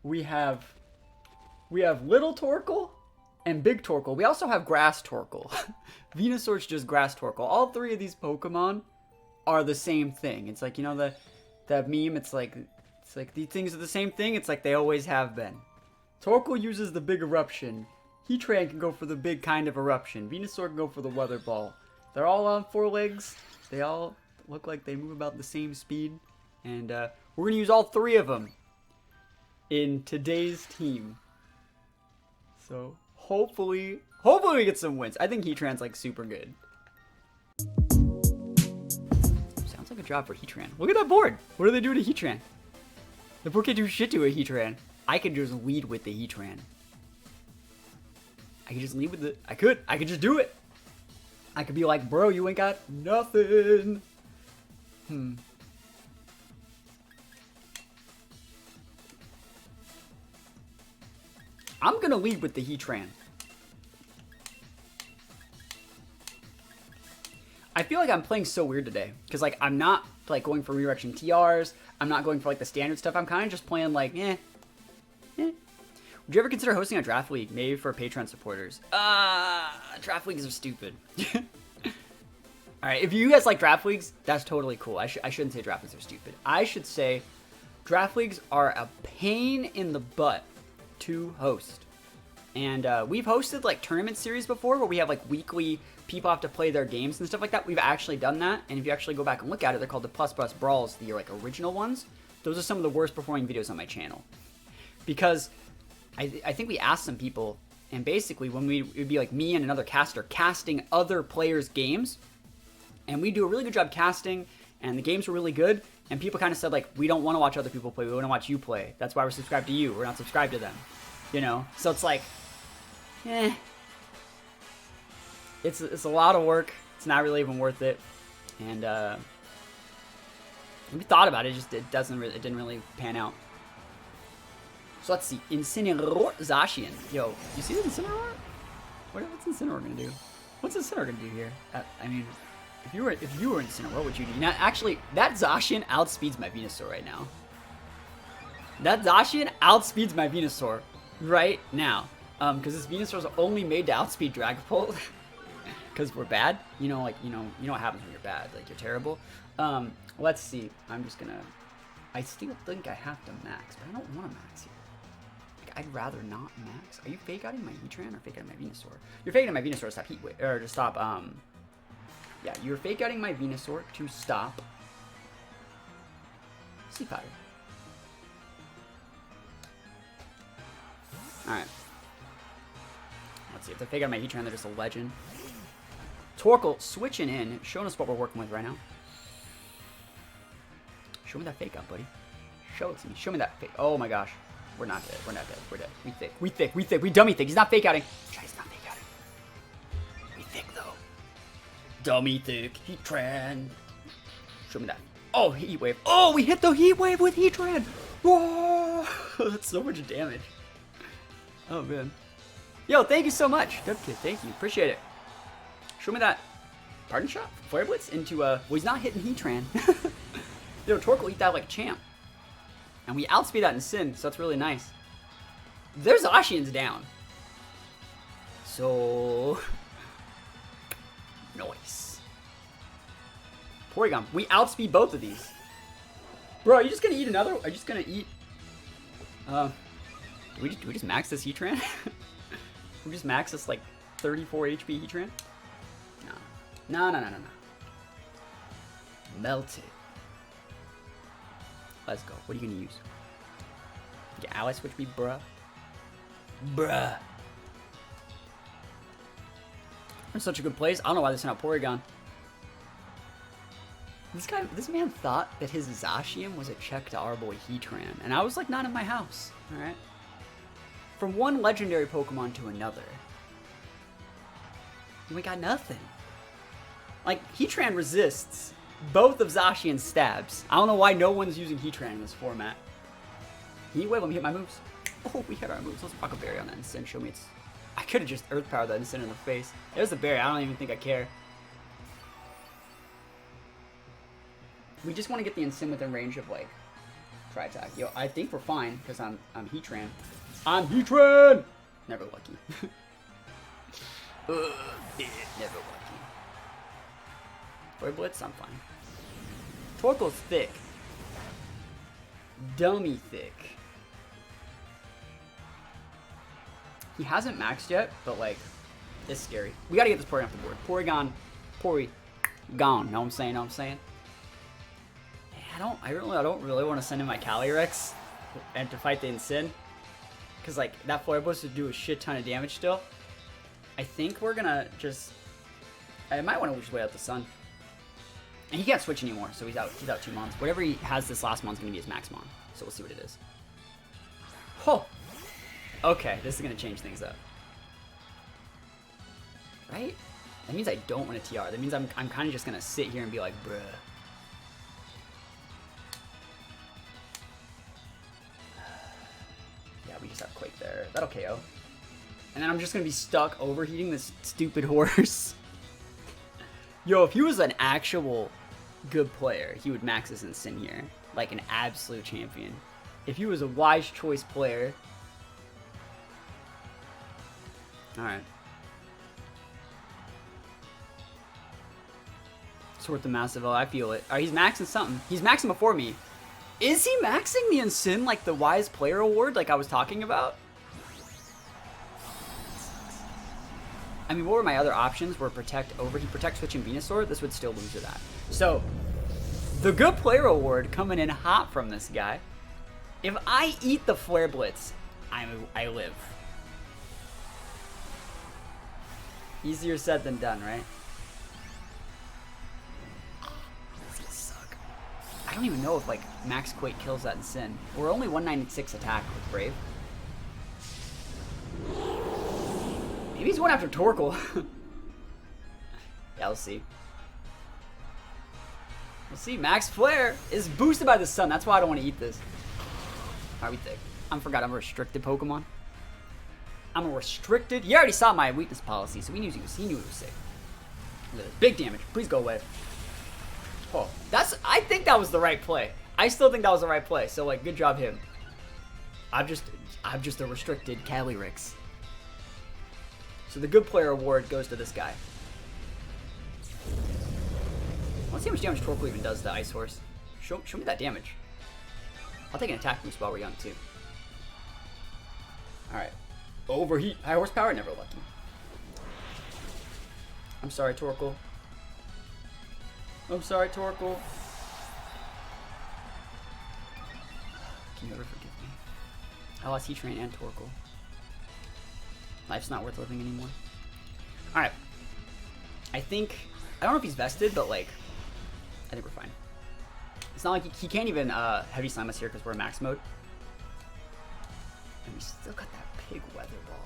we have Little Torkoal and Big Torkoal. We also have Grass Torkoal. Venusaur's just Grass Torkoal. All three of these Pokemon are the same thing. It's like, you know, that meme, it's like these things are the same thing. It's like they always have been. Torkoal uses the big eruption. Heatran can go for the big kind of eruption. Venusaur can go for the weather ball. They're all on 4 legs. They all look like they move about the same speed. And we're going to use all 3 of them in today's team. So hopefully we get some wins. I think Heatran's like super good. Sounds like a job for Heatran. Look at that board. What do they do to Heatran? The board can't do shit to a Heatran. I could just lead with the Heatran. I could just lead with the... I could just do it. I could be like, bro, you ain't got nothing. I'm gonna lead with the Heatran. I feel like I'm playing so weird today. Because, like, I'm not, like, going for redirection TRs. I'm not going for, like, the standard stuff. I'm kind of just playing, like, Would you ever consider hosting a draft league? Maybe for Patreon supporters. Draft leagues are stupid. Alright, if you guys like draft leagues, that's totally cool. I shouldn't say draft leagues are stupid. I should say draft leagues are a pain in the butt to host. And we've hosted like tournament series before where we have like weekly people have to play their games and stuff like that. We've actually done that. And if you actually go back and look at it, they're called the Plus Plus Brawls, the like original ones. Those are some of the worst performing videos on my channel. Because I think we asked some people, and basically when it would be like me and another caster casting other players' games, and we do a really good job casting, and the games were really good, and people kind of said, like, we don't want to watch other people play, we want to watch you play. That's why we're subscribed to you, we're not subscribed to them. You know? So it's like, it's a lot of work, it's not really even worth it, and we thought about it, it didn't really pan out. So let's see, Incineroar Zacian. Yo, you see the Incineroar? What's Incineroar gonna do? What's Incineroar gonna do here? I mean, if you were Incineroar, what would you do? Now, actually, that Zacian outspeeds my Venusaur right now. That Zacian outspeeds my Venusaur right now. Because this Venusaur's only made to outspeed Dragapult. Because we're bad. You know what happens when you're bad. Like, you're terrible. Let's see. I'm just gonna... I still think I have to max, but I don't want to max here. I'd rather not max. Are you fake outing my Heatran or fake outing my Venusaur? You're fake outing my Venusaur to stop Heat Wave, or to stop, yeah, you're fake outing my Venusaur to stop Sea Powder. Alright. Let's see, if they're fake outing my Heatran, they're just a legend. Torkoal switching in, showing us what we're working with right now. Show me that fake out, buddy. Show it to me. Show me that fake. Oh my gosh. We're not dead. We're not dead. We're dead. We thick. We dummy thick. He's not fake outing. He's not fake outing. We thick though. Dummy thick. Heatran. Show me that. Oh, Heat Wave. Oh, we hit the Heat Wave with Heatran. Whoa. That's so much damage. Oh man. Yo, thank you so much. Dubkid, thank you. Appreciate it. Show me that. Pardon shot? Flare Blitz into well, he's not hitting Heatran. Yo, Torkoal eat that like a champ. And we outspeed that in Sin, so that's really nice. There's Zacian's down. So... Nice. Porygon. We outspeed both of these. Bro, are you just gonna eat another? Are you just gonna eat... do we just max this Heatran? we just max this like 34 HP Heatran? No. No. Melted. Let's go. What are you gonna use? Your ally switch me, bruh. Bruh. That's such a good place. I don't know why they sent out Porygon. This man thought that his Zacian was a check to our boy Heatran, and I was like not in my house. All right. From one legendary Pokemon to another, we got nothing. Like Heatran resists both of Zacian's stabs. I don't know why no one's using Heatran in this format. Heat Wave, let me hit my moves. Oh, we hit our moves. Let's rock a berry on that Instant. Show me it's... I could have just Earth Powered that Instant in the face. There's a berry. I don't even think I care. We just want to get the Instant within range of, like, Try attack. Yo, I think we're fine because I'm Heatran. I'm Heatran! Never lucky. Never lucky. Boy Blitz, I'm fine. Torkoal's thick. Dummy thick. He hasn't maxed yet, but like, it's scary. We gotta get this Porygon off the board. Porygon, gone. Know what I'm saying? Know what I'm saying? I don't really want to send in my Calyrex and to fight the Incin, because like that Flare Blitz would do a shit ton of damage still. I think we're gonna just. I might want to just wait out the sun. And he can't switch anymore, so he's out 2 months. Whatever he has this last month's gonna be his max mon. So we'll see what it is. Oh! Okay, this is gonna change things up. Right? That means I don't want a TR. That means I'm kind of just gonna sit here and be like, bruh. Yeah, we just have Quake there. That'll KO. And then I'm just gonna be stuck overheating this stupid horse. Yo, if he was an actual good player, he would max this Incin here. Like an absolute champion. If he was a wise choice player. Alright. Sort the massive. Oh, I feel it. Alright, he's maxing something. He's maxing before me. Is he maxing the Incin like the wise player award like I was talking about? I mean, what were my other options? Were protect, overheat, protect, switch, and Venusaur? This would still lose to that. So, the good player award coming in hot from this guy. If I eat the Flare Blitz, I live. Easier said than done, right? This gonna suck. I don't even know if like Max Quake kills that Incin. We're only 196 attack with Brave. Maybe he's going after Torkoal. Yeah, we'll see. We'll see. Max Flare is boosted by the sun. That's why I don't want to eat this. Alright, we thick. I forgot I'm a restricted Pokemon. I'm a restricted. You already saw my weakness policy, so he knew he was sick. Look at this. Big damage. Please go away. Oh, I think that was the right play. I still think that was the right play. So like, good job him. I'm just a restricted Calyrex. So the good player award goes to this guy. Let's see how much damage Torkoal even does to Ice Horse. Show me that damage. I'll take an attack boost while we're young too. Alright. Overheat. High horsepower, never lucky. I'm sorry, Torkoal. I'm sorry, Torkoal. Can you ever forgive me? I lost Heatran and Torkoal. Life's not worth living anymore. Alright. I don't know if he's vested, but like, I think we're fine. It's not like he can't even heavy slam us here because we're in max mode. And we still got that big weather ball.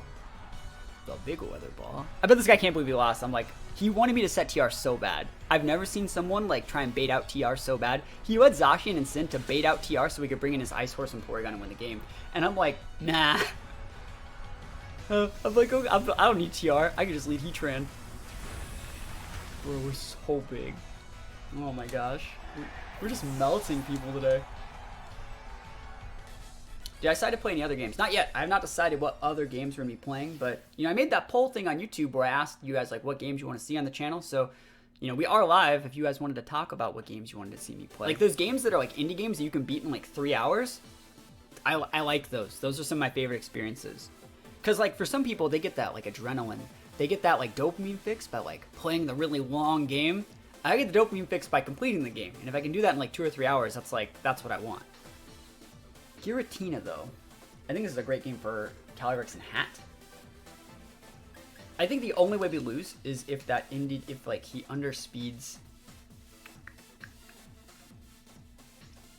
The big weather ball. I bet this guy can't believe he lost. I'm like, he wanted me to set TR so bad. I've never seen someone like try and bait out TR so bad. He led Zacian and Sin to bait out TR so we could bring in his Ice Horse and Porygon and win the game. And I'm like, nah. I'm like, okay, I don't need TR. I can just lead Heatran. Bro, we're so big. Oh my gosh. We're just melting people today. Did I decide to play any other games? Not yet. I have not decided what other games we're going to be playing, but, you know, I made that poll thing on YouTube where I asked you guys, like, what games you want to see on the channel, so, you know, we are live if you guys wanted to talk about what games you wanted to see me play. Like, those games that are, like, indie games that you can beat in, like, 3 hours, I like those. Those are some of my favorite experiences. Because, like, for some people, they get that, like, adrenaline. They get that, like, dopamine fix by, like, playing the really long game. I get the dopamine fix by completing the game. And if I can do that in, like, 2 or 3 hours, that's what I want. Giratina, though. I think this is a great game for Calyrex and Hat. I think the only way we lose is if that if, like, he underspeeds.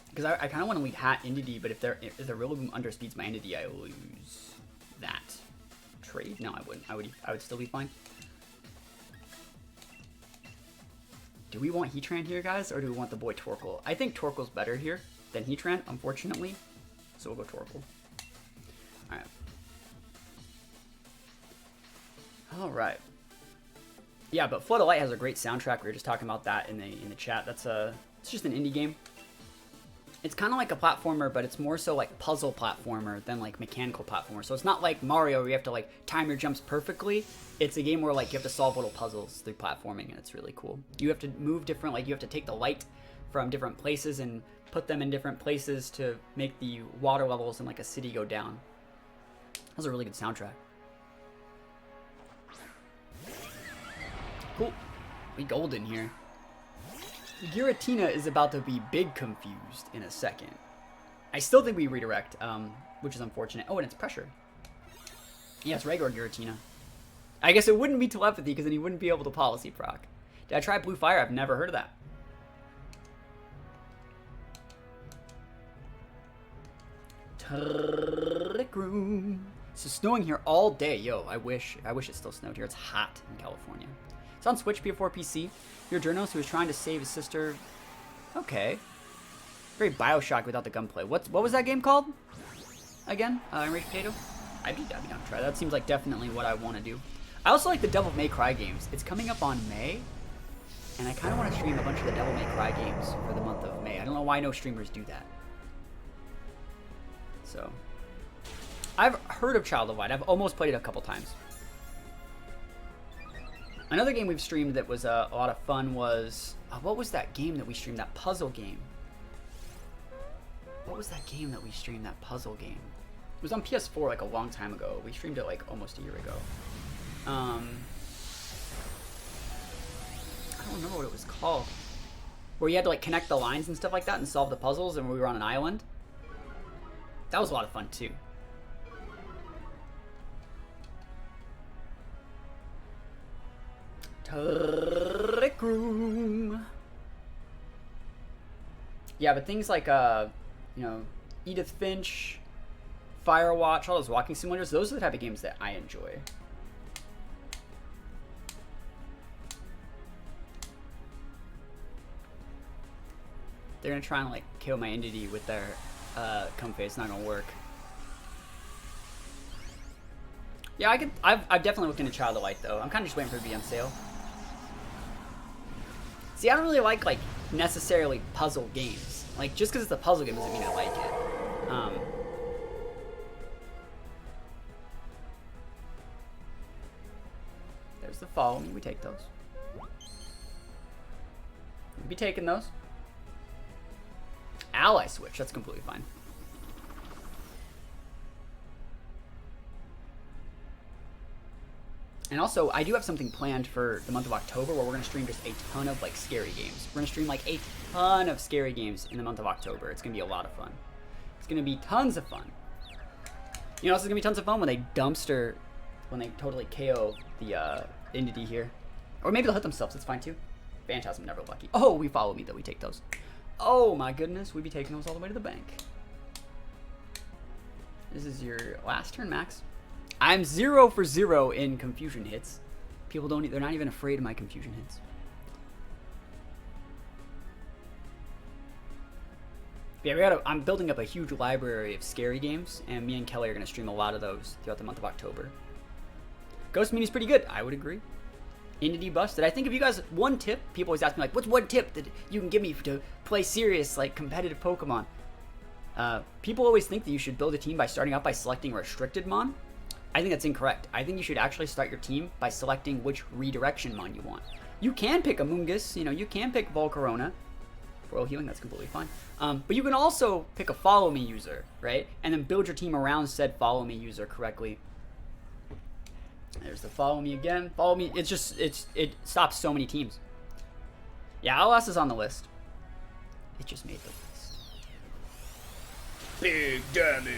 Because I kind of want to lead Hat into D, but if the Rillaboom underspeeds my Entity, I lose that. Trade? No, I wouldn't. I would still be fine. Do we want Heatran here, guys, or do we want the boy Torkoal? I think Torkoal's better here than Heatran, unfortunately. So we'll go Torkoal. Alright. Alright. Yeah, but Flood of Light has a great soundtrack. We were just talking about that in the chat. It's just an indie game. It's kind of like a platformer, but it's more so like puzzle platformer than like mechanical platformer. So it's not like Mario where you have to like time your jumps perfectly. It's a game where like you have to solve little puzzles through platforming, and it's really cool. You have to move different, like you have to take the light from different places and put them in different places to make the water levels in like a city go down. That was a really good soundtrack. Cool. We golden here. Giratina is about to be big confused in a second. I still think we redirect, which is unfortunate. Oh, and it's pressure. Yeah, it's regular Giratina. I guess it wouldn't be telepathy because then he wouldn't be able to policy proc. Did I try Blue Fire? I've never heard of that. Trick Room. So snowing here all day. Yo, I wish it still snowed here. It's hot in California. It's on Switch, PS4, PC. Your journalist who was trying to save his sister. Okay. Very Bioshock without the gunplay. What was that game called? Again? Enraged Potato? I'd be down to try that. Seems like definitely what I want to do. I also like the Devil May Cry games. It's coming up on May. And I kind of want to stream a bunch of the Devil May Cry games for the month of May. I don't know why no streamers do that. So. I've heard of Child of Light. I've almost played it a couple times. Another game we've streamed that was a lot of fun was... what was that game that we streamed? That puzzle game. What was that game that we streamed? That puzzle game. It was on PS4 like a long time ago. We streamed it like almost a year ago. I don't remember what it was called. Where you had to like connect the lines and stuff like that and solve the puzzles, and we were on an island. That was a lot of fun too. Trick Room. Yeah, but things like you know, Edith Finch, Firewatch, all those walking simulators, those are the type of games that I enjoy. They're gonna try and like kill my entity with their Comfey. It's not gonna work. Yeah, I've definitely looked into Child of Light though. I'm kind of just waiting for it to be on sale. See, I don't really like necessarily puzzle games. Like just because it's a puzzle game doesn't mean I like it. There's the follow me. We take those. We'll be taking those. Ally switch. That's completely fine. And also, I do have something planned for the month of October where we're going to stream just a ton of, like, scary games. We're going to stream, like, a ton of scary games in the month of October. It's going to be a lot of fun. It's going to be tons of fun. You know, it's going to be tons of fun when they dumpster, when they totally KO the entity here. Or maybe they'll hit themselves. It's fine, too. Phantasm, never lucky. Oh, we follow me, though. We take those. Oh, my goodness. We'd be taking those all the way to the bank. This is your last turn, Max. I'm 0 for 0 in confusion hits. People don't, they're not even afraid of my confusion hits. Yeah, I'm building up a huge library of scary games, and me and Kelly are going to stream a lot of those throughout the month of October. Ghost Mini's pretty good. I would agree. Entity busted. I think if you guys, one tip, people always ask me, like, what's one tip that you can give me to play serious, like, competitive Pokemon? People always think that you should build a team by starting out by selecting a restricted mon. I think that's incorrect. I think you should actually start your team by selecting which redirection mon you want. You can pick Amoonguss, you know, you can pick Volcarona. Royal Healing, that's completely fine. But you can also pick a Follow Me user, right? And then build your team around said Follow Me user correctly. There's the Follow Me again. Follow Me, it's just, it stops so many teams. Yeah, LS is on the list. It just made the list. Big damage.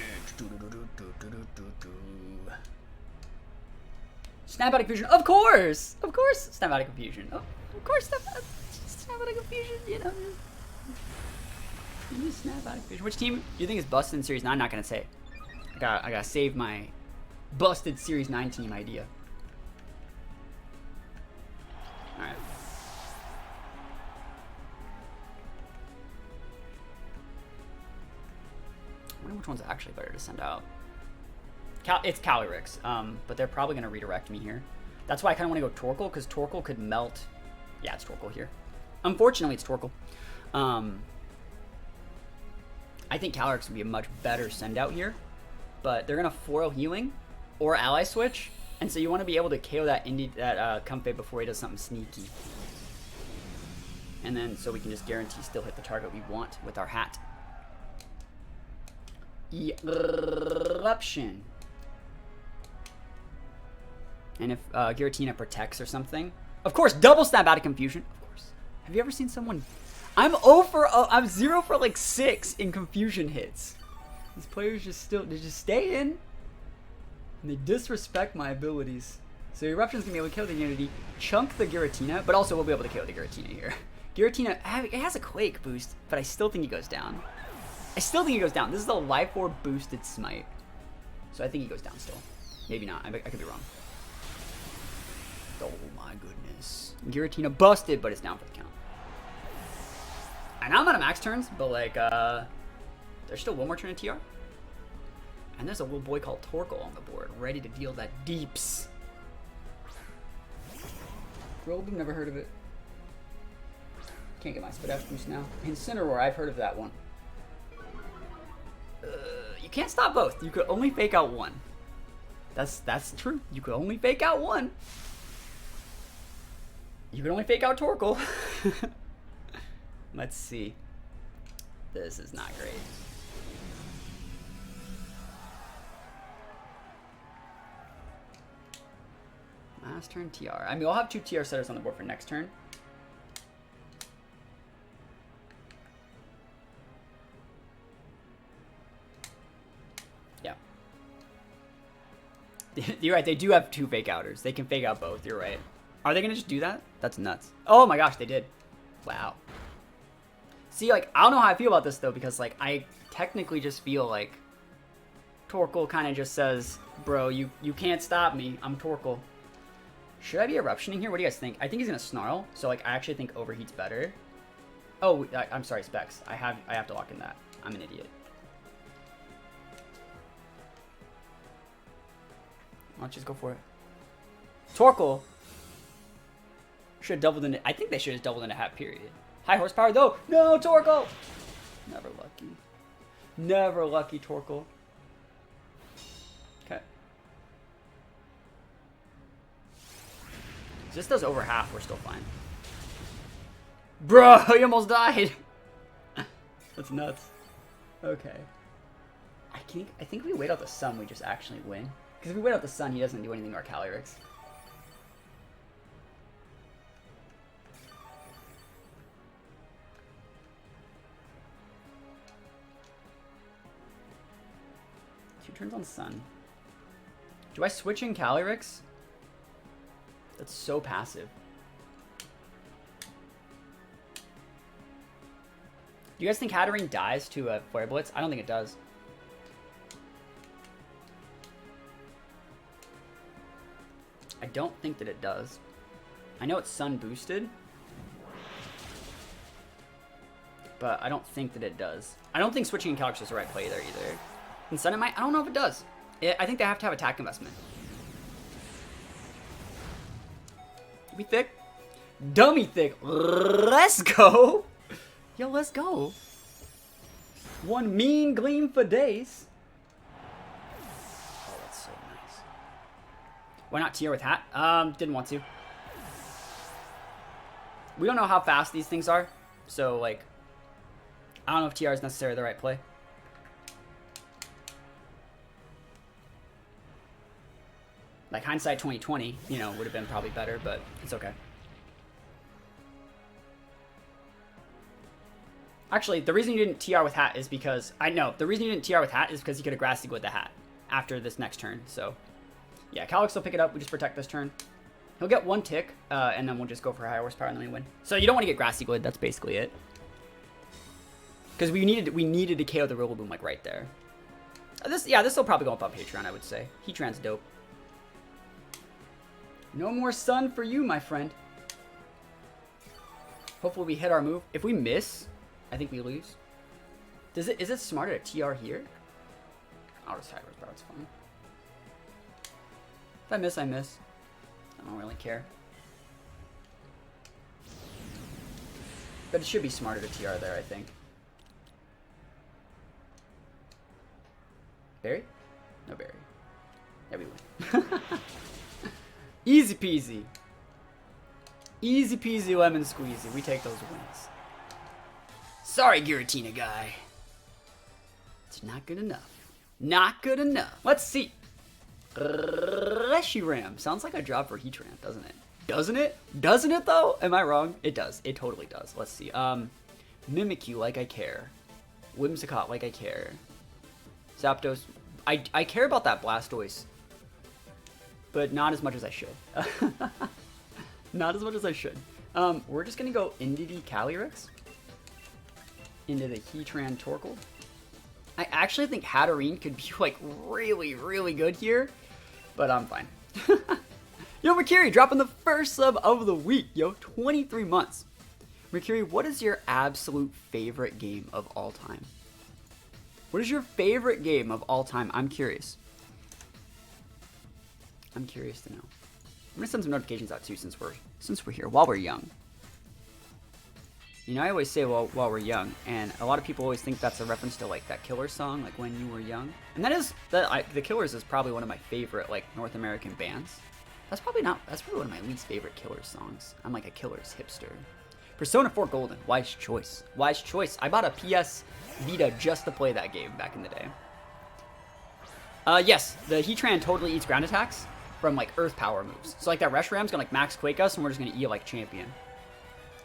Snap-out of Confusion, of course! Of course, Snap-out of Confusion. Oh, of course, Snap-out of Confusion, you know. Snap-out of Confusion. Which team do you think is busted in Series 9? I'm not gonna say. I gotta save my busted Series 9 team idea. Alright. I wonder which one's actually better to send out. It's Calyrex, but they're probably going to redirect me here. That's why I kind of want to go Torkoal, because Torkoal could melt. Yeah, it's Torkoal here. Unfortunately, it's Torkoal. I think Calyrex would be a much better send out here, but they're gonna foil healing or ally switch, and so you want to be able to KO that Comfey before he does something sneaky. And then so we can just guarantee still hit the target we want with our hat. Eruption. And if Giratina protects or something, of course, double stab out of confusion. Of course. Have you ever seen someone? I'm 0 for like 6 in confusion hits. These players they just stay in, and they disrespect my abilities. So Eruption's gonna be able to kill the Unity, chunk the Giratina, but also we'll be able to kill the Giratina here. Giratina, it has a Quake boost, but I still think he goes down. This is the Life Orb boosted Smite. So I think he goes down still. Maybe not. I could be wrong. Oh my goodness. Giratina busted, but it's down for the count. And I'm out of max turns, but like, there's still one more turn in TR. And there's a little boy called Torkoal on the board, ready to deal that deeps. Robe, never heard of it. Can't get my Spit F boost now. Incineroar, I've heard of that one. You can't stop both. You could only fake out one. That's true. You could only fake out one. You could only fake out Torkoal. Let's see. This is not great. Last turn TR. I mean, we'll have 2 TR setters on the board for next turn. Yeah. You're right. They do have 2 fake outers. They can fake out both. You're right. Are they going to just do that? That's nuts. Oh my gosh, they did. Wow. See, like, I don't know how I feel about this, though, because, like, I technically just feel like Torkoal kind of just says, bro, you can't stop me. I'm Torkoal. Should I be eruptioning here? What do you guys think? I think he's going to Snarl, so, like, I actually think Overheat's better. Oh, I'm sorry, Specs. I have to lock in that. I'm an idiot. Why don't you just go for it? Torkoal should have doubled into... I think they should have doubled into hat, period. High horsepower, though. No, Torkoal! Never lucky. Never lucky, Torkoal. Okay. So this does over half. We're still fine. Bro, he almost died. That's nuts. Okay. I think if we wait out the sun, we just actually win. Because if we wait out the sun, he doesn't do anything to our Calyrex. Turns on sun. Do I switch in Calyrex? That's so passive. Do you guys think Heatran dies to a Flare Blitz? I don't think it does. I don't think that it does. I know it's sun boosted, but I don't think that it does. I don't think switching in Calyrex is the right play there either. And Sun it might. I don't know if it does. I think they have to have attack investment. Be thick. Dummy thick. Let's go. Yo, let's go. One mean gleam for days. Oh, that's so nice. Why not TR with hat? Didn't want to. We don't know how fast these things are. So, like, I don't know if TR is necessarily the right play. Like, hindsight 2020, you know, would have been probably better, but it's okay. Actually, the reason you didn't TR with hat is because... the reason you didn't TR with hat is because you could have Grass Seed with the hat after this next turn, so... Yeah, Calyrex will pick it up. We just protect this turn. He'll get 1 tick, and then we'll just go for higher horsepower and then we win. So you don't want to get Grass Seed. That's basically it. Because we needed to KO the Rillaboom, like, right there. This will probably go up on Heatran, I would say. Heatran's dope. No more sun for you, my friend. Hopefully we hit our move. If we miss, I think we lose. Is it smarter to TR here? I'll just high horsepower, it's fine. If I miss, I miss. I don't really care. But it should be smarter to TR there, I think. Berry? No berry. There we win. Easy peasy. Easy peasy lemon squeezy. We take those wins. Sorry, Giratina guy. It's not good enough. Not good enough. Let's see. Reshiram. Sounds like a job for Heatran, doesn't it? Doesn't it? Doesn't it though? Am I wrong? It does. It totally does. Let's see. Mimikyu, like I care. Whimsicott, like I care. Zapdos. I care about that Blastoise. But not as much as I should. Not as much as I should. We're just gonna go into the Calyrex. Into the Heatran Torkoal. I actually think Hatterene could be like really, really good here. But I'm fine. Yo, Mercury, dropping the first sub of the week. Yo, 23 months. Mercury, what is your absolute favorite game of all time? What is your favorite game of all time? I'm curious. I'm curious to know. I'm gonna send some notifications out too since we're here while we're young. You know, I always say while we're young, and a lot of people always think that's a reference to like that Killers song, like When You Were Young. And that is the Killers is probably one of my favorite like North American bands. That's probably one of my least favorite Killers songs. I'm like a Killers hipster. Persona 4 Golden, wise choice. Wise choice. I bought a PS Vita just to play that game back in the day. Yes, the Heatran totally eats ground attacks from like Earth Power moves. So like that Reshiram's gonna like max Quake us, and we're just gonna eat like champion.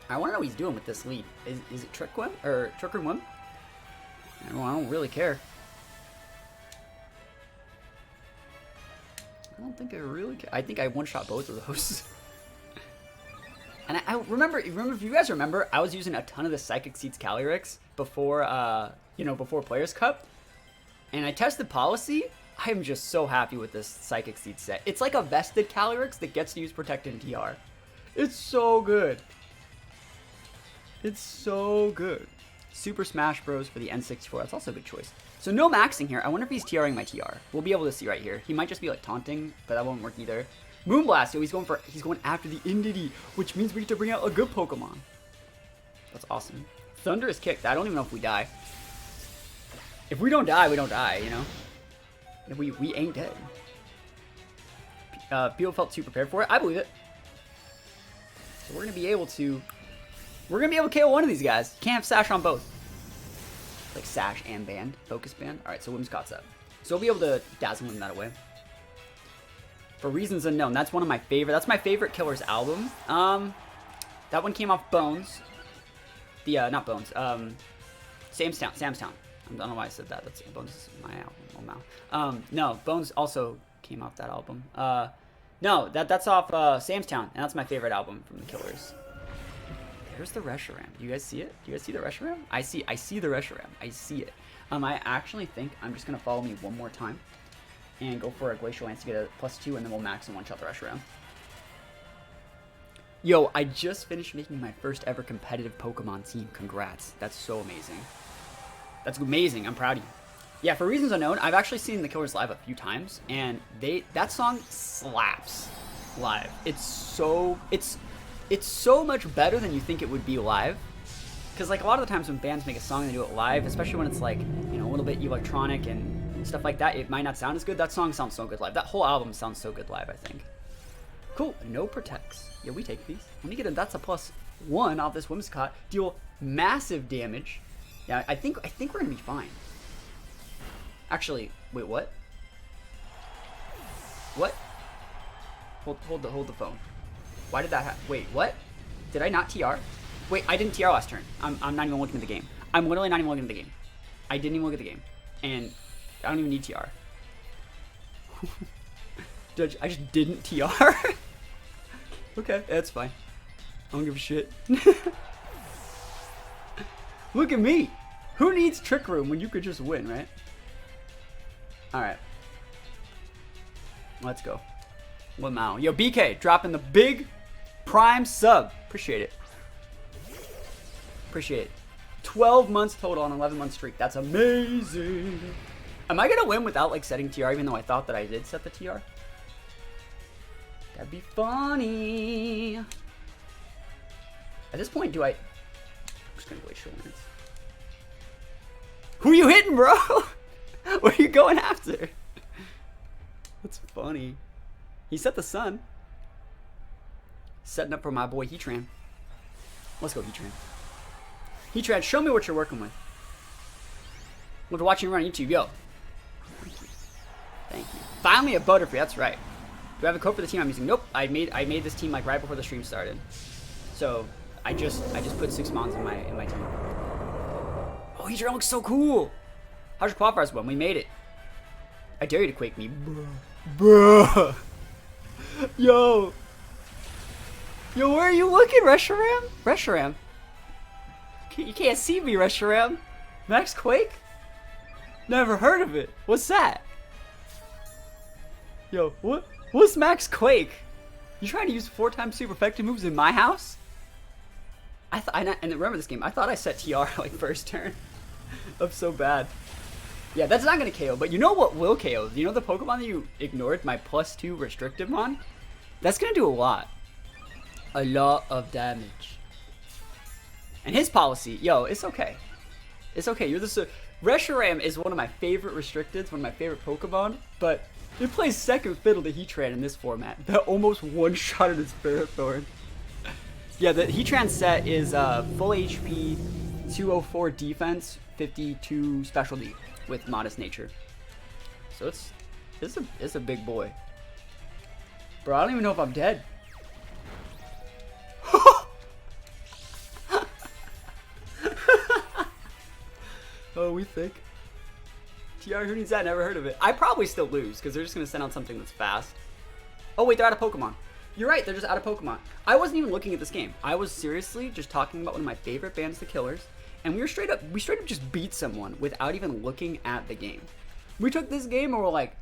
I wanna know what he's doing with this lead. Is it Trick Room or Trick Room Wim? I don't really care. I don't think I really care. I think I one-shot both of those. And I remember if you guys remember, I was using a ton of the Psychic Seeds Calyrex before, before Players Cup. And I tested policy. I am just so happy with this Psychic Seed set. It's like a vested Calyrex that gets to use Protected and TR. It's so good. It's so good. Super Smash Bros. For the N64. That's also a good choice. So no maxing here. I wonder if he's TRing my TR. We'll be able to see right here. He might just be like taunting, but that won't work either. Moonblast, yo, he's going after the Indity, which means we get to bring out a good Pokemon. That's awesome. Thunderous Kick. I don't even know if we die. If we don't die, we don't die, you know? If we ain't dead. People felt too prepared for it. I believe it. So we're gonna be able to KO one of these guys. Can't have Sash on both. Like Sash and Band. Focus Band. Alright, so Whimsicott's up. So we'll be able to Dazzle him that away. For Reasons Unknown. That's one of my favorite. That's my favorite Killers album. That one came off Bones. Not Bones. Sam's Town. I don't know why I said that. That's Bones is my album. Oh, wow. No, Bones also came off that album. No, that's off Sam's Town, and that's my favorite album from the Killers. There's the Reshiram. Do you guys see it? Do you guys see the Reshiram? I see the Reshiram. I see it. I actually think I'm just gonna follow me one more time and go for a Glacial Lance to get a +2, and then we'll max and one-shot the Reshiram. Yo, I just finished making my first ever competitive Pokemon team. Congrats. That's so amazing. That's amazing. I'm proud of you. Yeah, for Reasons Unknown, I've actually seen the Killers live a few times, and that song slaps live. It's so much better than you think it would be live. Because like a lot of the times when bands make a song and they do it live, especially when it's like, you know, a little bit electronic and stuff like that, it might not sound as good. That song sounds so good live. That whole album sounds so good live, I think. Cool. No protects. Yeah, we take these. Let me get a +1 off this Whimsicott. Deal massive damage. Yeah, I think we're gonna be fine. Actually, wait, what? What? Hold the phone. Why did that happen? Wait, what? Did I not TR? Wait, I didn't TR last turn. I'm not even looking at the game. I'm literally not even looking at the game. I didn't even look at the game. And I don't even need TR. Judge, I just didn't TR. Okay, that's fine. I don't give a shit. Look at me. Who needs Trick Room when you could just win, right? Alright. Let's go. Wow. Yo, BK, dropping the big prime sub. Appreciate it. Appreciate it. 12 months total on an 11-month streak. That's amazing. Am I gonna win without like setting TR, even though I thought that I did set the TR? That'd be funny. At this point, I'm just gonna Glacial Lance. Who you hitting, bro? What are you going after? That's funny. He set the sun. Setting up for my boy Heatran. Let's go, Heatran. Heatran, show me what you're working with. We're watching you run on YouTube. Yo. Thank you. Thank you. Finally a Butterfree. That's right. Do I have a code for the team I'm using? Nope. I made this team like right before the stream started. So I just put 6 mons in my team. Oh, Heatran looks so cool. How's your qualifiers win? We made it. I dare you to quake me. Bruh. Yo. Yo, where are you looking, Reshiram? Reshiram. You can't see me, Reshiram. Max Quake? Never heard of it. What's that? Yo, what's Max Quake? You trying to use 4 times super effective moves in my house? And remember this game, I thought I set TR like first turn. I'm so bad. Yeah, that's not gonna KO, but you know what will KO? You know the Pokemon that you ignored, my +2 restrictive mon? That's gonna do a lot. A lot of damage. And his policy, yo, it's okay. It's okay, you're the... Reshiram is one of my favorite restricteds, one of my favorite Pokemon, but it plays second fiddle to Heatran in this format. That almost one-shotted his Ferrothorn. Yeah, the Heatran set is full HP, 204 defense, 52 specialty with modest nature. So it's a big boy. Bro, I don't even know if I'm dead. Oh, we think. TR, who needs that? Never heard of it. I probably still lose because they're just going to send out something that's fast. Oh, wait, they're out of Pokemon. You're right, they're just out of Pokemon. I wasn't even looking at this game. I was seriously just talking about one of my favorite bands, the Killers, and we straight up just beat someone without even looking at the game. We took this game and we're like,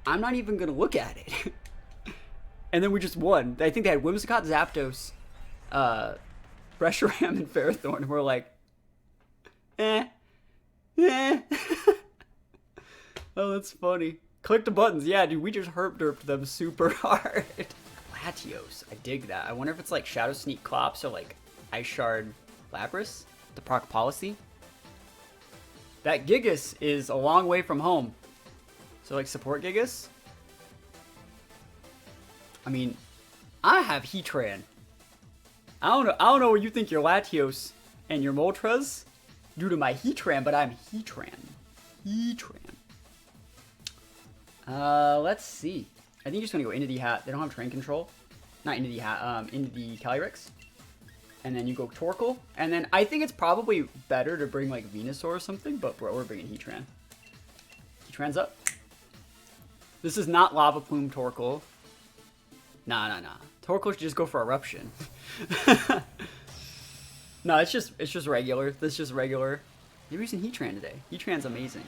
I'm not even going to look at it. And then we just won. I think they had Whimsicott, Zapdos, Reshiram, and Ferrothorn, and we're like, eh. Oh, that's funny. Click the buttons. Yeah, dude, we just herp-derped them super hard. Latios. I dig that. I wonder if it's like Shadow Sneak Clops or like Ice Shard Lapras to proc policy. That Gigas is a long way from home. So like support Gigas. I mean, I have Heatran. I don't know what you think your Latios and your Moltres due to my Heatran, but I'm Heatran. Let's see. I think you're just gonna go into the hat. They don't have train control. Not into the hat, into the Calyrex. And then you go Torkoal. And then I think it's probably better to bring like Venusaur or something, but bro, we're bringing Heatran. Heatran's up. This is not Lava Plume Torkoal. Nah. Torkoal should just go for Eruption. No, it's just regular. This is just regular. Maybe using Heatran today. Heatran's amazing.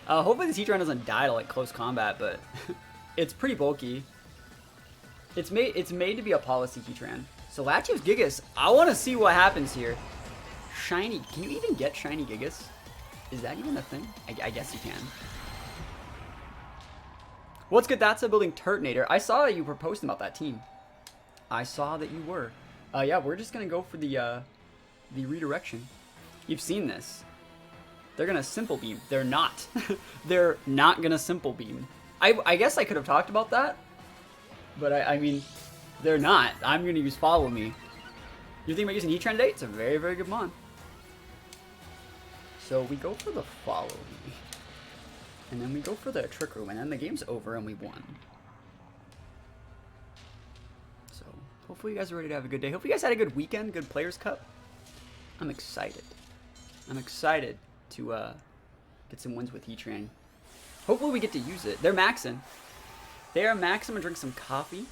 Hopefully this Heatran doesn't die to like close combat, but it's pretty bulky. It's made to be a policy Heatran. So Latios Gigas, I want to see what happens here. Shiny, can you even get shiny Gigas? Is that even a thing? I guess you can. What's good? That's a building Turtonator. I saw that you were posting about that team. I saw that you were. Yeah, we're just gonna go for the redirection. You've seen this. They're gonna Simple Beam. They're not. They're not gonna Simple Beam. I guess I could have talked about that, but I mean, they're not. I'm gonna use Follow Me. You think about using Heatran today? It's a very, very good mon. So we go for the Follow Me, and then we go for the Trick Room, and then the game's over and we won. So hopefully you guys are ready to have a good day. Hopefully you guys had a good weekend, good Players Cup. I'm excited. I'm excited to get some wins with Heatran. Hopefully we get to use it. They're maxing. They are maxing. I'm gonna drink some coffee.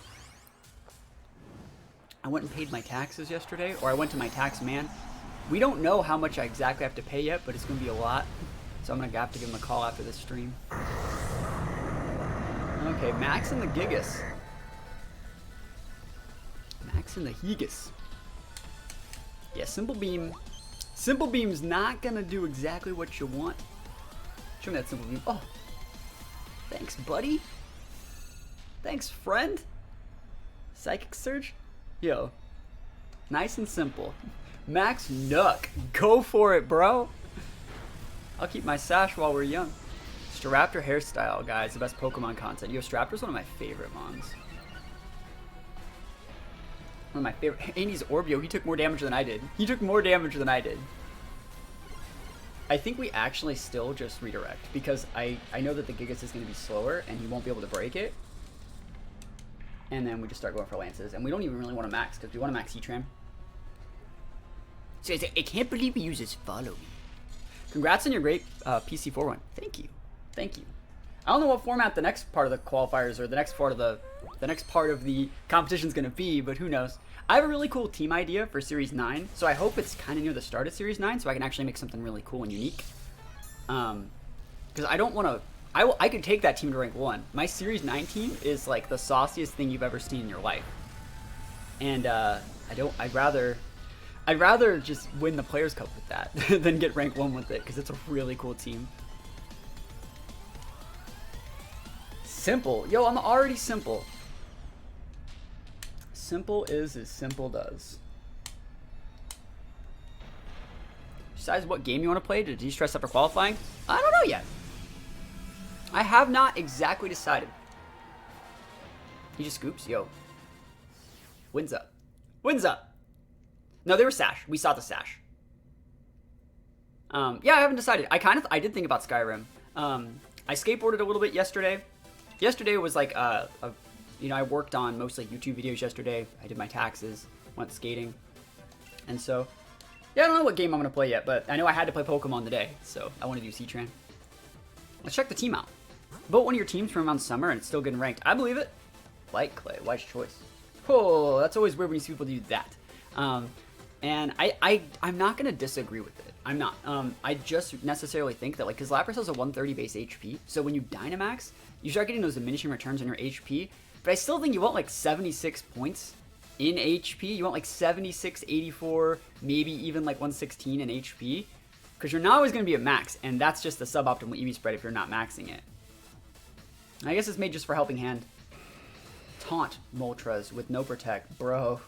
I went and paid my taxes yesterday, or I went to my tax man. We don't know how much I exactly have to pay yet, but it's gonna be a lot. So I'm gonna have to give him a call after this stream. Okay, maxing the Gigas. Maxing the Gigas. Yeah, Simple Beam. Simple Beam's not gonna do exactly what you want. Show me that Simple Beam. Oh, thanks, buddy. Thanks, friend. Psychic Surge. Yo, nice and simple. Max Nook. Go for it, bro. I'll keep my sash while we're young. Staraptor hairstyle, guys, the best Pokemon content. Yo, Staraptor's one of my favorite mons. One of my favorite. And he's Orbio. He took more damage than I did. He took more damage than I did. I think we actually still just redirect because I know that the Gigas is going to be slower and he won't be able to break it. And then we just start going for Lances. And we don't even really want to max because we want to max Heatran. So I can't believe he uses Follow Me. Congrats on your great PC4 run. Thank you. Thank you. I don't know what format the next part of the qualifiers or the next part of the competition is going to be, but who knows. I have a really cool team idea for Series 9, so I hope it's kind of near the start of Series 9 so I can actually make something really cool and unique. Because I don't want to... I could take that team to rank 1. My Series 9 team is like the sauciest thing you've ever seen in your life. And I'd rather just win the Players' Cup with that than get rank 1 with it, because it's a really cool team. Simple. Yo, I'm already simple. Simple is as simple does. Besides what game you want to play to de-stress after qualifying? I don't know yet. I have not exactly decided. He just scoops? Yo. Wins up. Wins up. No, they were Sash. We saw the Sash. Yeah, I haven't decided. I did think about Skyrim. I skateboarded a little bit yesterday. Yesterday was like you know, I worked on mostly YouTube videos yesterday. I did my taxes, went skating. And so, yeah, I don't know what game I'm going to play yet, but I know I had to play Pokemon today, so I want to do Heatran. Let's check the team out. Vote one of your teams from around summer and it's still getting ranked. I believe it. Light Clay, wise choice. Oh, that's always weird when you see people do that. And I'm not going to disagree with it. I'm not. I just necessarily think that, like, because Lapras has a 130 base HP, so when you Dynamax, you start getting those diminishing returns on your HP, but I still think you want, like, 76 points in HP. You want, like, 76, 84, maybe even, like, 116 in HP, because you're not always going to be at max, and that's just the suboptimal EV spread if you're not maxing it. I guess it's made just for helping hand. Taunt Moltres with no protect. Bro.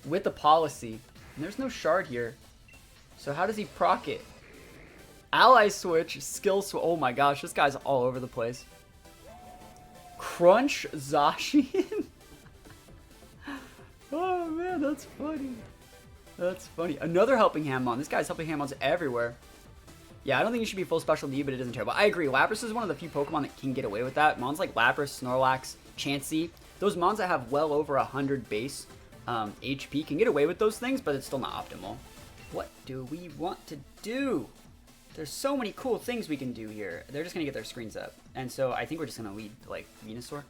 With the policy. And there's no shard here. So how does he proc it? Ally switch, skill switch. Oh my gosh, this guy's all over the place. Crunch Zacian? Oh man, that's funny. That's funny. Another helping hand mon. This guy's helping hand mons everywhere. Yeah, I don't think he should be full special D, but it isn't terrible. I agree. Lapras is one of the few Pokemon that can get away with that. Mons like Lapras, Snorlax, Chansey, those mons that have well over 100 base HP can get away with those things, but it's still not optimal. What do we want to do? There's so many cool things we can do here. They're just going to get their screens up. And so I think we're just going to lead, like, Venusaur.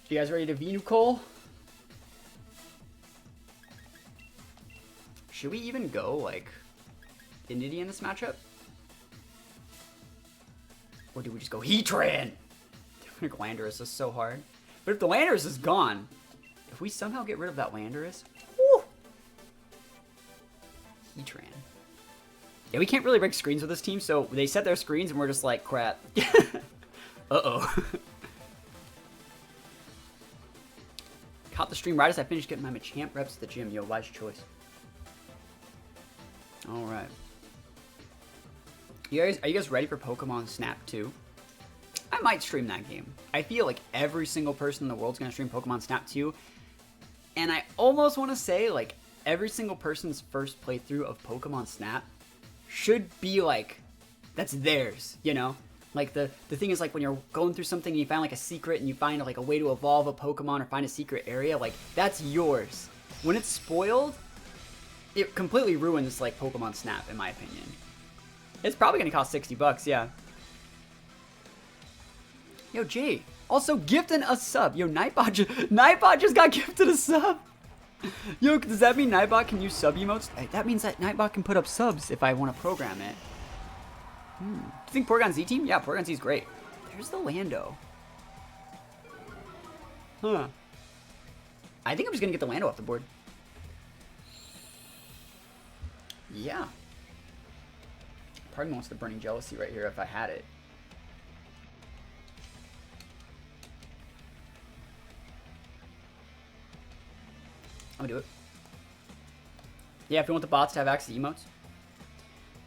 You guys ready to Venucole? Should we even go, like, Indeedee in this matchup? Or do we just go Heatran? Landorus is so hard. But if the Landorus is gone, if we somehow get rid of that Landorus, woo! Heatran. Yeah, we can't really break screens with this team, so they set their screens and we're just like, crap. Uh-oh. Caught the stream right as I finished getting my Machamp reps at the gym. Yo, wise choice. Alright. Are you guys ready for Pokemon Snap 2? I might stream that game. I feel like every single person in the world is going to stream Pokemon Snap 2. And I almost want to say, like, every single person's first playthrough of Pokemon Snap should be, like, that's theirs, you know? Like, the thing is, like, when you're going through something and you find, like, a secret and you find, like, a way to evolve a Pokemon or find a secret area, like, that's yours. When it's spoiled, it completely ruins, like, Pokemon Snap, in my opinion. It's probably going to cost $60, yeah. Yo, Jay, also gifting a sub. Yo, Nightbot just got gifted a sub. Yo, does that mean Nightbot can use sub emotes? Hey, that means that Nightbot can put up subs if I want to program it. Do you think Porygon Z team? Yeah, Porygon Z is great. There's the Lando. Huh. I think I'm just going to get the Lando off the board. Yeah. Part of me wants the Burning Jealousy right here if I had it. I'm gonna do it. Yeah, if you want the bots to have access to emotes.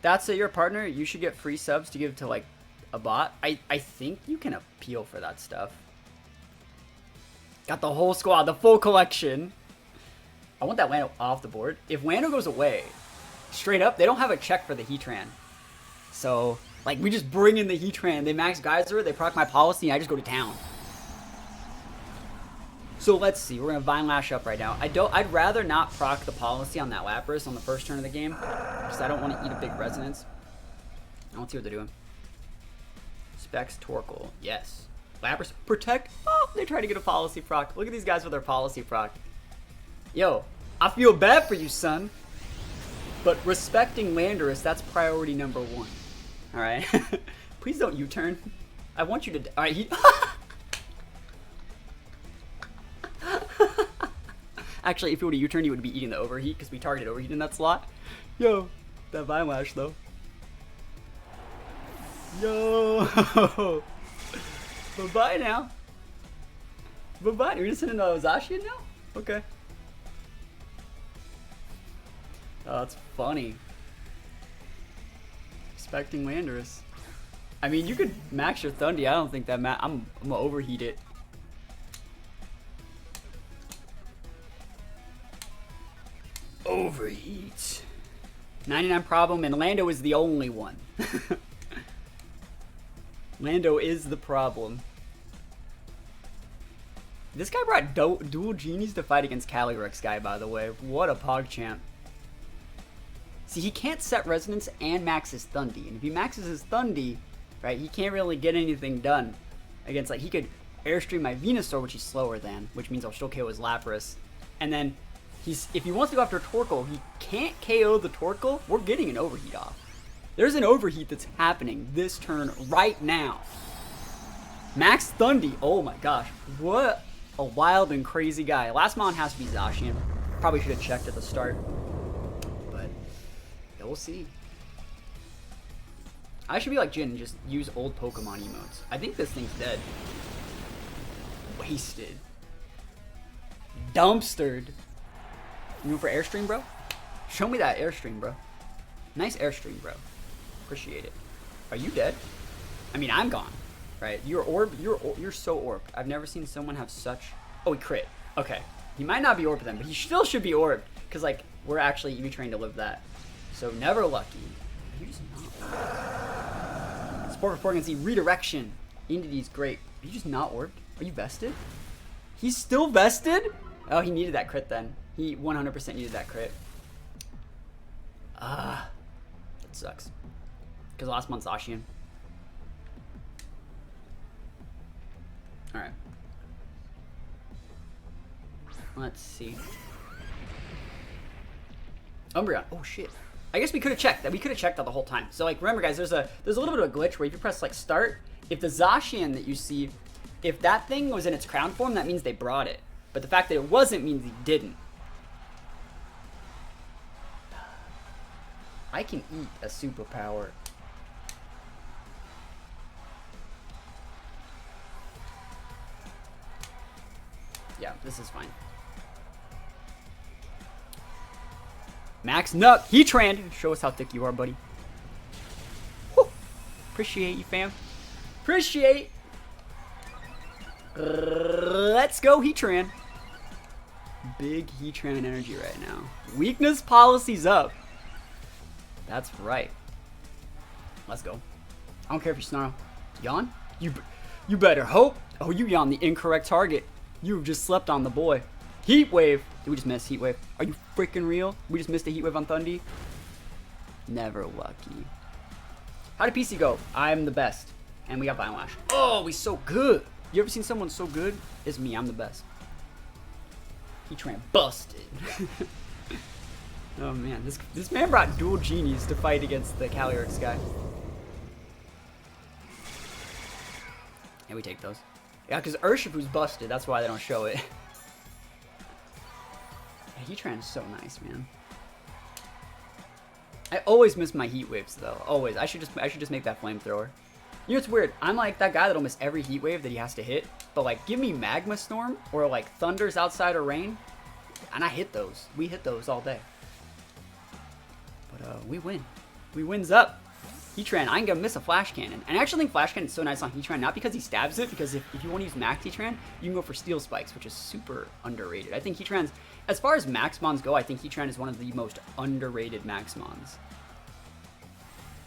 That's you're a partner, you should get free subs to give to, like, a bot. I think you can appeal for that stuff. Got the whole squad, the full collection. I want that Lando off the board. If Lando goes away, straight up, they don't have a check for the Heatran. So, like, we just bring in the Heatran. They max Geyser, they proc my policy, and I just go to town. So let's see. We're gonna Vine Lash up right now. I'd rather not proc the policy on that Lapras on the first turn of the game, because I don't want to eat a big resonance. I want to see what they're doing. Specs Torkoal, yes. Lapras protect. Oh, they try to get a policy proc. Look at these guys with their policy proc. Yo, I feel bad for you, son. But respecting Landorus, that's priority number 1. All right. Please don't U-turn. I want you to. All right. He. Actually, if he would have U-turned, he would be eating the overheat because we targeted overheat in that slot. Yo, that Vine Lash though. Yo. Bye-bye now. Bye-bye. You're gonna send in a Zacian now? Okay. Oh, that's funny. Expecting Landorus. I mean, you could max your Thundy. I don't think that I'm gonna overheat it. Overheat. 99 problem, and Lando is the only one. Lando is the problem. This guy brought dual genies to fight against Calyrex guy, by the way. What a PogChamp. See, he can't set resonance and max his Thundy. And if he maxes his Thundy, right, he can't really get anything done against, like, he could Airstream my Venusaur, which he's slower than, which means I'll still KO his Lapras. And then, if he wants to go after Torkoal, he can't KO the Torkoal. We're getting an overheat off. There's an overheat that's happening this turn right now. Max Thundy. Oh my gosh. What a wild and crazy guy. Last mon has to be Zacian. Probably should have checked at the start. But yeah, we'll see. I should be like Jin and just use old Pokemon emotes. I think this thing's dead. Wasted. Dumpstered. You go for Airstream, bro? Show me that Airstream, bro. Nice Airstream, bro. Appreciate it. Are you dead? I mean, I'm gone, right? You're so orbed. I've never seen someone have such. Oh, he crit. Okay, he might not be orbed then, but he still should be orbed because like we're actually EV trained to live that. So never lucky. Are you just not? Sport report can see redirection. Entity's great. Are you just not orbed? Are you vested? He's still vested? Oh, he needed that crit then. He 100% needed that crit. That sucks. Because last month's Zacian. Alright. Let's see. Umbreon. Oh shit. I guess we could have checked that. We could have checked that the whole time. So like remember guys, there's a little bit of a glitch where if you press like start, if the Zacian that you see, if that thing was in its crown form, that means they brought it. But the fact that it wasn't means he didn't. I can eat a superpower. Yeah, this is fine. Max Nut, Heatran. Show us how thick you are, buddy. Woo. Appreciate you, fam. Appreciate. Let's go, Heatran. Big Heatran energy right now. Weakness policy's up. That's right. Let's go. I don't care if you snarl. Yawn? You better hope. Oh, you yawned the incorrect target. You've just slept on the boy. Heat wave. Did we just miss heat wave? Are you freaking real? We just missed a heat wave on Thundy. Never lucky. How did PC go? I'm the best. And we got Vine Lash. Oh, we so good. You ever seen someone so good? It's me. I'm the best. Heatran busted. Oh man, this man brought dual genies to fight against the Calyrex guy. Yeah, we take those. Yeah, because Urshifu's busted. That's why they don't show it. Yeah, Heatran is so nice, man. I always miss my heat waves though. Always. I should just make that flamethrower. You know what's weird? I'm like that guy that'll miss every heat wave that he has to hit. But like, give me Magma Storm or like Thunders outside of rain, and I hit those. We hit those all day. But we win. We wins up. Heatran, I ain't gonna miss a Flash Cannon. And I actually think Flash Cannon is so nice on Heatran, not because he stabs it, because if you want to use Max Heatran, you can go for Steel Spikes, which is super underrated. I think Heatran's, as far as Maxmons go, I think Heatran is one of the most underrated Maxmons.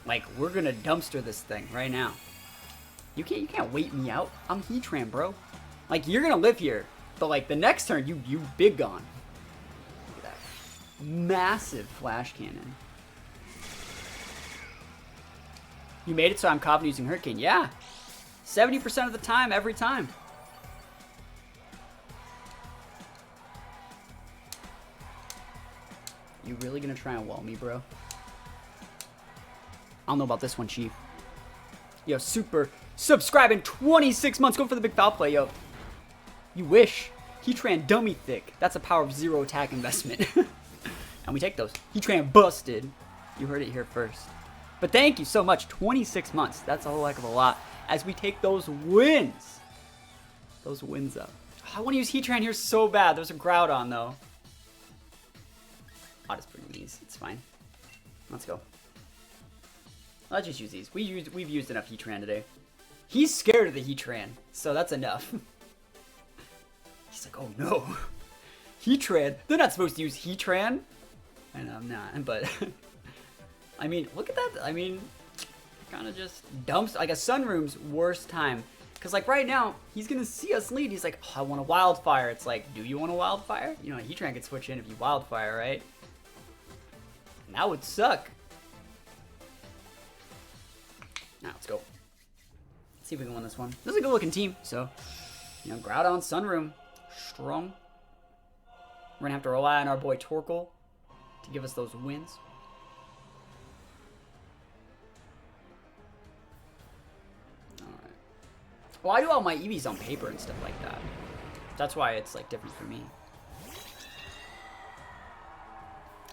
Like, we're gonna dumpster this thing right now. You can't wait me out. I'm Heatran, bro. Like, you're gonna live here, but like the next turn, you big gone. Look at that massive Flash Cannon. You made it, so I'm confident using Hurricane. Yeah, 70% of the time, every time. You really gonna try and wall me, bro? I don't know about this one, Chief. Yo, super subscribing 26 months. Go for the big foul play, yo. You wish. Heatran dummy thick. That's a power of 0 attack investment. And we take those. Heatran busted. You heard it here first. But thank you so much. 26 months. That's a whole heck of a lot. As we take those wins. Those wins up. Oh, I want to use Heatran here so bad. There's a Groudon, though. I'll just bring these. It's fine. Let's go. Let's just use these. We've used enough Heatran today. He's scared of the Heatran, so that's enough. He's like, oh no. Heatran? They're not supposed to use Heatran. And I'm not, but... I mean, look at that. I mean, kind of just dumps, like a Sunroom's worst time. Because like right now, he's going to see us lead. He's like, oh, I want a Wildfire. It's like, do you want a Wildfire? You know, Heatran could switch in if you Wildfire, right? And that would suck. Now, let's go. Let's see if we can win this one. This is a good looking team. So, you know, Groudon, Sunroom, strong. We're going to have to rely on our boy Torkoal to give us those wins. Alright. Well, I do all my EVs on paper and stuff like that. That's why it's like different for me.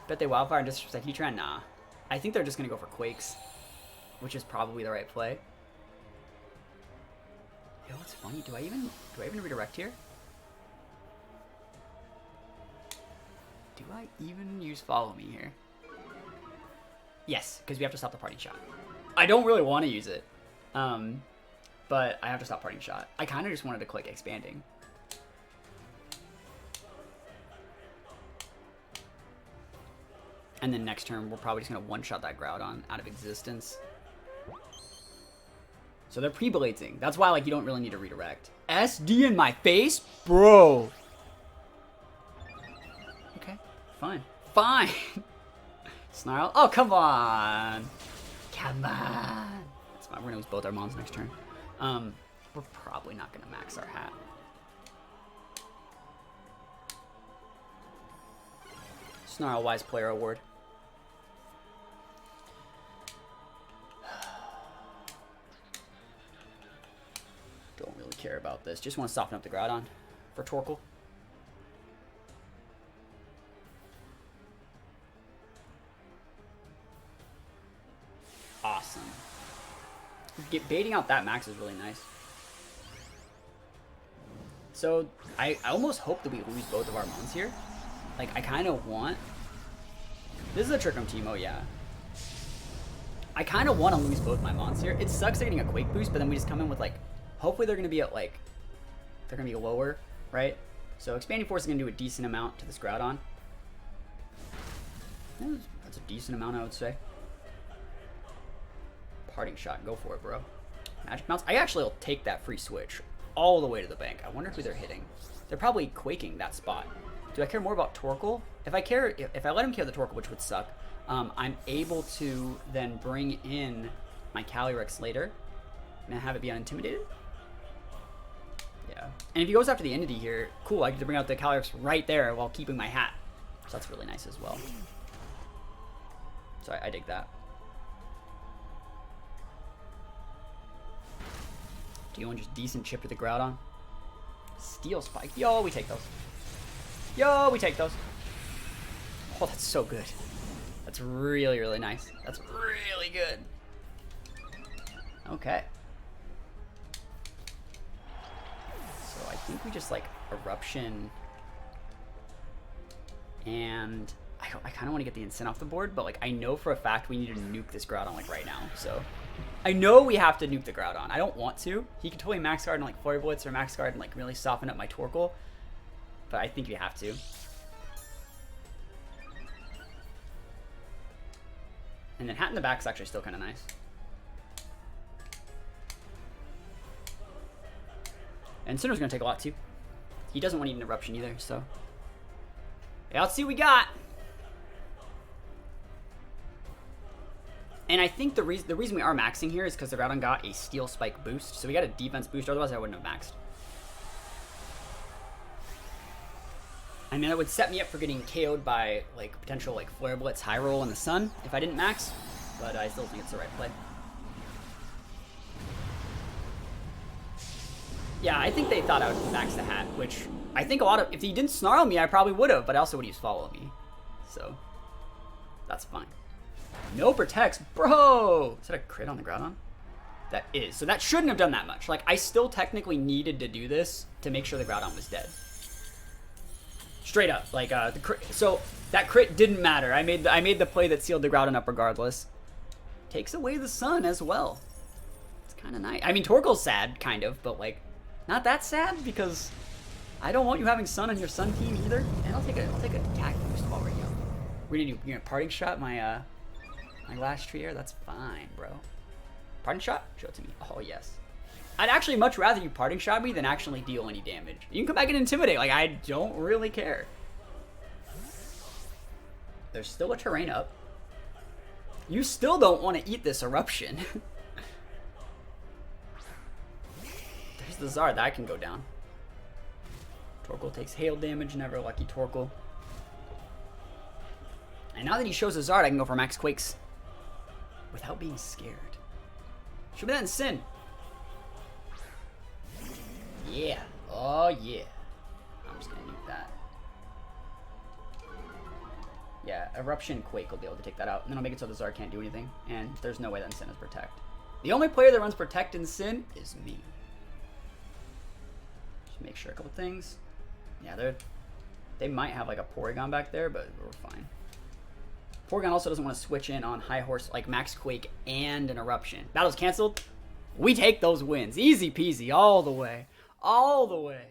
Bet they Wildfire and disrespect Heatran? Nah. I think they're just going to go for Quakes, which is probably the right play. Yo, what's funny? Do I even redirect here? Do I even use Follow Me here? Yes, because we have to stop the parting shot. I don't really want to use it, but I have to stop parting shot. I kind of just wanted to click Expanding. And then next turn, we're probably just going to one-shot that Groudon out of existence. So they're pre-blading. That's why, like, you don't really need to redirect. SD in my face? Bro. Okay, fine. Fine. Snarl. Oh, come on. Come on. That's fine. We're going to lose both our mons next turn. We're probably not going to max our hat. Snarl Wise Player Award. Don't really care about this. Just want to soften up the Groudon for Torkoal. Awesome. Baiting out that max is really nice. So I almost hope that we lose both of our mons here. Like, I kind of want... This is a Trick Room team, oh yeah. I kind of want to lose both my mons here. It sucks getting a Quake boost, but then we just come in with, like... Hopefully they're going to be at, like... They're going to be lower, right? So Expanding Force is going to do a decent amount to this Groudon. That's a decent amount, I would say. Parting Shot, go for it, bro. Magic Mounts. I actually will take that free switch all the way to the bank. I wonder who they're hitting. They're probably Quaking that spot. Do I care more about Torkoal? If I let him kill the Torkoal, which would suck, I'm able to then bring in my Calyrex later and have it be unintimidated. Yeah. And if he goes after the Entity here, cool, I get to bring out the Calyrex right there while keeping my hat. So that's really nice as well. So I dig that. Do you want just decent chip to the Groudon? Steel Spike. Yo, we take those. Yo, we take those. Oh, that's so good. That's really, really nice. That's really good. Okay. So I think we just like Eruption. And I I kind of want to get the Incin off the board, but like I know for a fact we need to nuke this Groudon like right now. So I know we have to nuke the Groudon. I don't want to. He can totally max guard and like Flurry Blitz or max guard and like really soften up my Torkoal, but I think you have to. And then Hat in the back is actually still kind of nice. And Cinder's going to take a lot too. He doesn't want to eat an Eruption either, so. Yeah, let's see what we got. And I think the reason we are maxing here is because the Groudon got a Steel Spike boost. So we got a defense boost, otherwise I wouldn't have maxed. I mean, that would set me up for getting KO'd by, like, potential, like, Flare Blitz, High Roll in the Sun if I didn't max. But I still think it's the right play. Yeah, I think they thought I would max the Hat, which I think a lot of... If he didn't Snarl me, I probably would have, but I also would use Follow Me. So, that's fine. No Protects. Bro! Is that a crit on the Groudon? That is. So that shouldn't have done that much. Like, I still technically needed to do this to make sure the Groudon was dead. Straight up, like the crit, so that crit didn't matter. I made the play that sealed the Groudon up regardless. Takes away the Sun as well. It's kind of nice. I mean, Torkoal's sad, kind of, but like not that sad because I don't want you having Sun on your Sun team either. And I'll take a attack boost while we're young. We're gonna parting shot my my last tree here. That's fine, bro. Parting shot? Show it to me. Oh yes. I'd actually much rather you parting shot me than actually deal any damage. You can come back and intimidate. Like, I don't really care. There's still a terrain up. You still don't want to eat this Eruption. There's the Zard. That can go down. Torkoal takes hail damage. Never lucky Torkoal. And now that he shows a Zard, I can go for max Quakes. Without being scared. Show me that in Sin. Yeah. Oh, yeah. I'm just going to nuke that. Yeah, Eruption Quake will be able to take that out. And then I'll make it so the Zard can't do anything. And there's no way that Sin is Protect. The only player that runs Protect in Sin is me. Just make sure a couple things. Yeah, they might have like a Porygon back there, but we're fine. Porygon also doesn't want to switch in on High Horse, like Max Quake and an Eruption. Battle's canceled. We take those wins. Easy peasy all the way. All the way.